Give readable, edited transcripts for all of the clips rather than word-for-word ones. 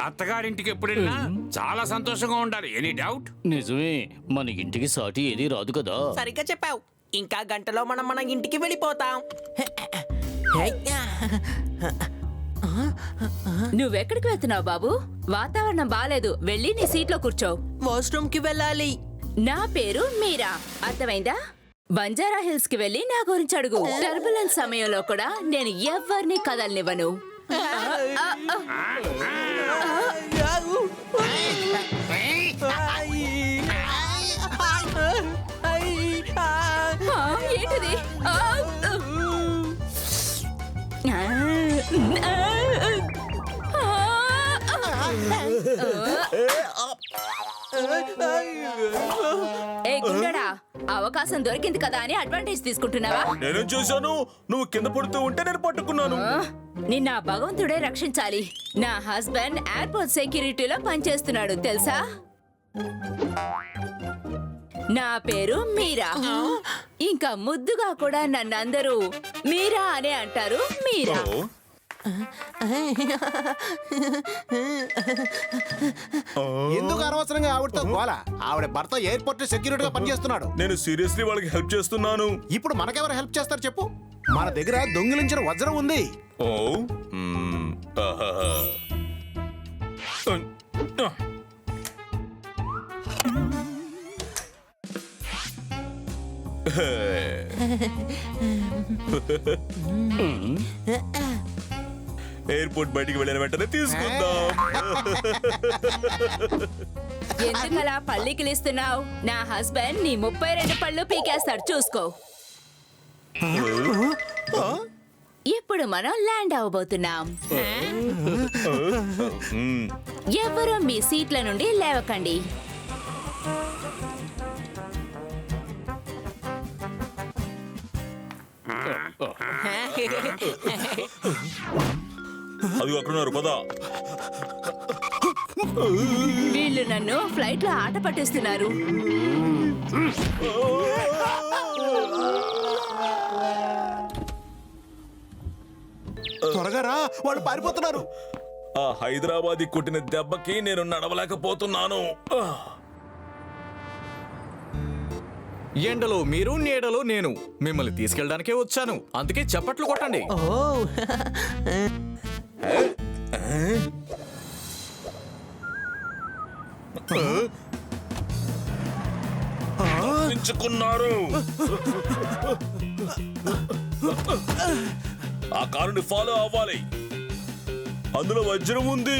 అత్తగారింటికి ఎప్పుడు వెళ్ళినా చాలా సంతోషంగా ఉండాలి. Any doubt? నిజమే, మన ఇంటికి సాటి ఏది రాదు కదా. సరిగ్గా చెప్పావు. ఇంకా గంటలో మనం మన ఇంటికి వెళ్ళిపోతాం. నువ్వెక్కడికి వెళ్తున్నావు బాబు? వాతావరణం బాలేదు, వెళ్ళి నీ సీట్లో కూర్చో. వాష్రూమ్ కి వెళ్ళాలి. నా పేరు మీరా, అర్థమైందా? బంజారా హిల్స్ కి వెళ్ళి నా గురించి అడుగు. టర్బులెన్స్ సమయంలో కూడా నేను ఎవరిని కదలనివ్వను. ఏంటిది? ఏ గుండడా, అవకాశం దొరికింది కదా అని అడ్వాంటేజ్ తీసుకుంటున్నావా? నేనేం చూశాను? నువ్వు కింద పడుతూ ఉంటే నేను పట్టుకున్నాను. నిన్న భగవంతుడే రక్షించాలి. నా హస్బెండ్ ఎయిర్పోర్ట్ సెక్యూరిటీలో పనిచేస్తున్నాడు తెలుసా? నా పేరు మీరా. ఇంకా ముద్దుగా కూడా నన్ను అందరూ మీరా అనే అంటారు. మీరా. ఎందుకు అనవసరంగా ఆవిడతో గోల? ఆవిడ భర్త ఎయిర్పోర్ట్ సెక్యూరిటీగా పనిచేస్తున్నాడు. నేను సీరియస్లీ వాళ్ళకి హెల్ప్ చేస్తున్నాను. ఇప్పుడు మనకెవరు హెల్ప్ చేస్తారు చెప్పు? మన దగ్గర దొంగిలించిన వజ్రం ఉంది. ఓ ఆహాహా. ఎయిర్పోర్ట్ బయటికి వెళ్ళిన వెంటనే తీసుకుందాం. ఎందుకలా పళ్ళికిలిస్తున్నావు? నా హస్బెండ్ నీ 32 పళ్ళు పీకేస్తాడు, చూసుకో. ఇప్పుడు మనం ల్యాండ్ అవబోతున్నాం. ఎవరు మీ సీట్ల నుండి లేవకండి. అది అక్కడున్నారు పదా. వీళ్ళు నన్ను ఫ్లైట్ లో ఆట పట్టిస్తున్నారు. త్వరగా రా, వాళ్ళు పారిపోతున్నారు. ఆ హైదరాబాదీ కొట్టిన దెబ్బకి నేను నడవలేకపోతున్నాను. ఎండలో మీరు, నీడలో నేను. మిమ్మల్ని తీసుకెళ్ళడానికే వచ్చాను, అందుకే చప్పట్లు కొట్టండి. తప్పించుకున్నారు. ఆ కారుని ఫాలో అవ్వాలి, అందులో వజ్రం ఉంది.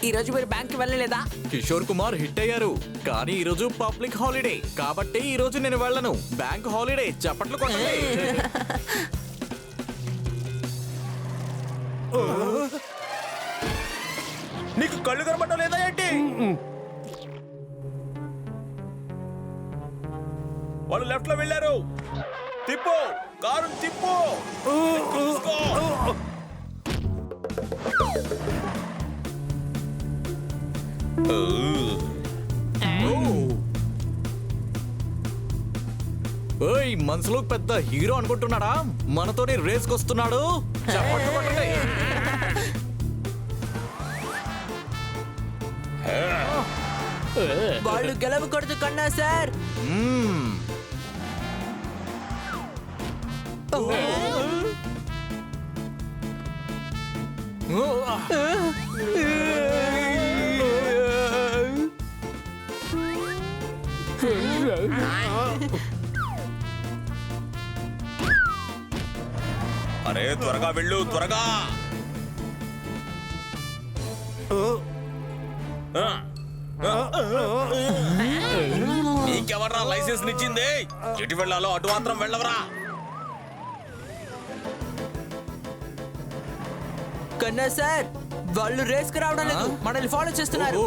ఈ రోజు మీరు బ్యాంక్ కి వెళ్ళలేదా? కిషోర్ కుమార్ హిట్ అయ్యారు, కానీ ఈ రోజు పబ్లిక్ హాలిడే కాబట్టి ఈ రోజు నేను వెళ్ళను. బ్యాంక్ హాలిడే, చప్పట్లు కొట్టండి. నీకు కళ్ళు కనబడటం లేదా ఏంటి? వాళ్ళు లెఫ్ట్ లో వెళ్ళారు. తిప్పు, కారు తిప్పు. చూసుకో. ఓయ్, మనసులో పెద్ద హీరో అనుకుంటున్నాడా? మనతోనే రేస్కి వస్తున్నాడు. చప్పట్లు కొట్టండి. వాళ్ళు గెలవకూడదు కన్నా సార్. అరే త్వరగా వెళ్ళు, త్వరగా. నీకెవర్రా లైసెన్స్ ఇచ్చింది? ఎటు వెళ్ళాలో అటు మాత్రం వెళ్ళవరా. కన్నా సార్, వాళ్ళు రేస్ కి రావడం లేదు, మనల్ని ఫాలో చేస్తున్నారు.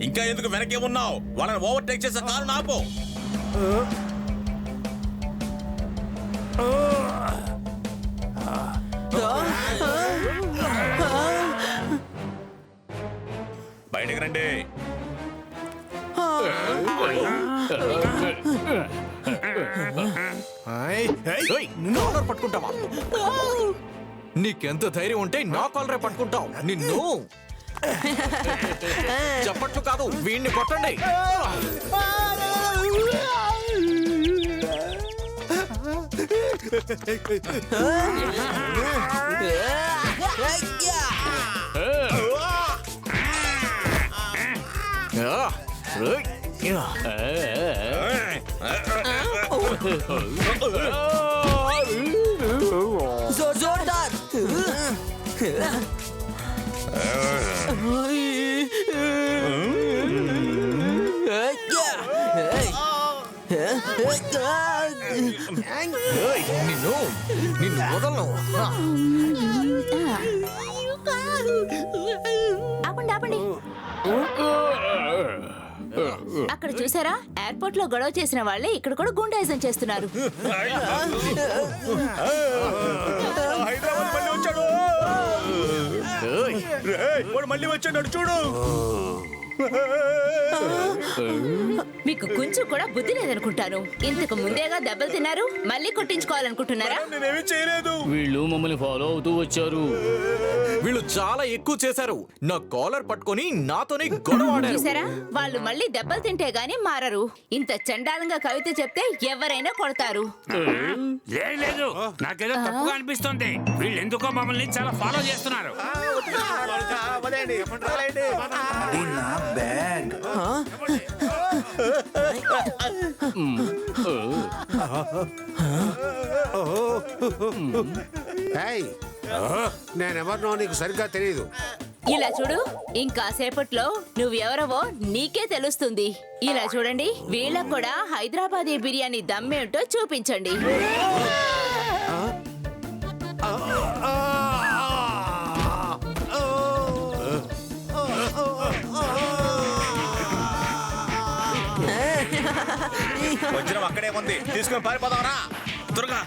ఇంకా ఎందుకు వెనకే ఉన్నావు? వాళ్ళని ఓవర్టేక్ చేసే కారు నాపు. బయటకు రండి. కాలర్ పట్టుకుంటావా? నీకెంత ధైర్యం ఉంటే నా కాలరే పట్టుకుంటావు? నిన్ను చప్పట్లు కాదు, వీడిని కొట్టండి. జోర్దార్ నిన్ను వదలను. ఆపండి ఆపండి. అక్కడ చూసారా, ఎయిర్పోర్ట్ లో గొడవ చేసిన వాళ్ళే ఇక్కడ కూడా గుండాయిజం చేస్తున్నారు. హైదరాబాద్ మళ్ళీ వచ్చాడు. వాడు మళ్ళీ వచ్చాడు చూడు. మీకు కొంచెం కూడా బుద్ధి లేదనుకుంటాను. ఇంతకు ముందేగా దెబ్బలు తిన్నారు, మళ్ళీ కొట్టించుకోవాలనుకుంటున్నారా? నేనేమీ చేయలేదు. వీళ్ళు మమ్మల్ని ఫాలో అవుతూ వచ్చారు. వీళ్ళు చాలా ఎక్కువ చేశారు. నా కాలర్ పట్టుకొని నాతోనే గొడవాడారు. చూసారా, వాళ్ళు మళ్ళీ దెబ్బలు తింటే గానీ మారరు. ఇంత చండాలంగా కవిత చెప్తే ఎవరైనా కొడతారు. లేదు నాకేదో తప్పుగా అనిపిస్తుంది. వీళ్ళు ఎందుకో మమ్మల్ని చాలా ఫాలో చేస్తున్నారు. నేనెవరినో నీకు సరిగ్గా తెలియదు. ఇలా చూడు, ఇంకాసేపట్లో నువ్వెవరవో నీకే తెలుస్తుంది. ఇలా చూడండి, వీళ్ళకు కూడా హైదరాబాదీ బిర్యానీ దమ్మేంటో చూపించండి. వజ్రం అక్కడే ఉంది, తీసుకొని పారిపోదావరా త్వరగా.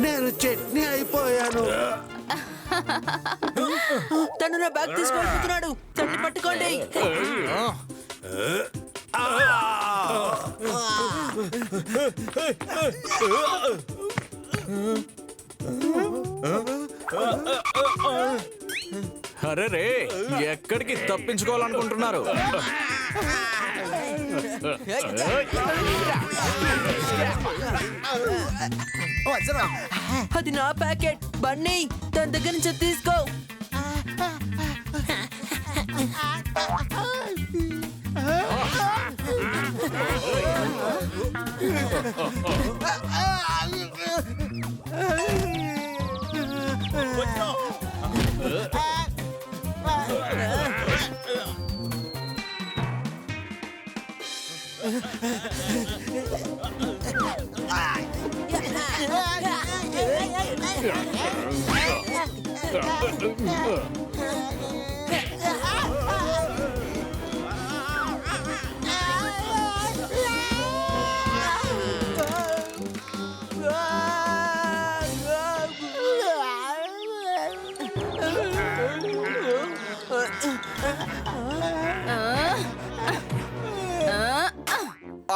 నేను చట్నీ అయిపోయాను. తను నా బ్యాగ్ తీసుకెళ్ళిపోతున్నాడు. తన్ని పట్టుకోండి. అరే రే, ఎక్కడికి తప్పించుకోవాలనుకుంటున్నారు? అది నా ప్యాకెట్. బన్నీ, తన దగ్గర నుంచి తీసుకో.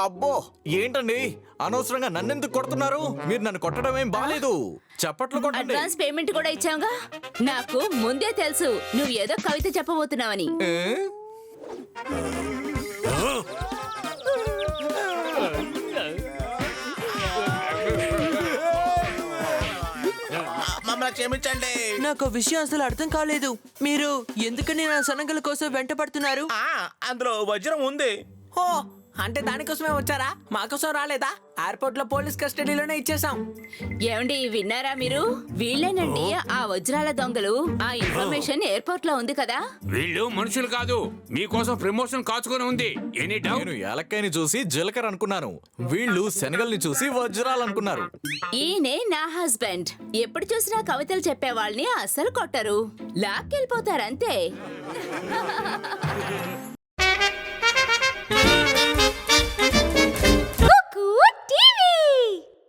అబ్బో, ఏంటండి అనవసరంగా నన్నెందుకు కొడుతున్నారు? మీరు నన్ను కొట్టడం ఏం బాలేదు. చప్పట్లు కొట్టండి. అడ్వాన్స్ పేమెంట్ కూడా ఇచ్చాంగా. నాకు ముందే తెలుసు నువ్వు ఏదో కవిత చెప్పబోతున్నావని. మమ్మల్ని క్షమించండి. నాకు విషయం అసలు అర్థం కాలేదు. మీరు ఎందుకని నా సనగల కోసం వెంట పడుతున్నారు? అందులో వజ్రం ఉంది. ఓ, అంటే దానికోసమే వచ్చారా? మాకోసం రాలేదా? ఎయిర్పోర్ట్ లో పోలీస్ కస్టడీలోనే ఇచ్చేసాం. ఏమండి, విన్నారా మీరు? వీళ్ళేనండి ఆ వజ్రాల దొంగలు. ఆ ఇన్ఫర్మేషన్ ఎయిర్పోర్ట్ లో ఉంది కదా. వీళ్ళు మనుషులు కాదు, మీకోసం ప్రమోషన్ కాచుకొని ఉంది. Any doubt? నేను ఏలక్కాయని చూసి జీలకర్ర అనుకున్నాను. వీళ్ళు శనగల్ని చూసి వజ్రాలు అనుకున్నారు. ఈయనే నా హస్బెండ్. ఎప్పుడు చూసినా కవితలు చెప్పే వాళ్ళని అస్సలు కొట్టరు, లాక్కెళ్ళిపోతారంతే.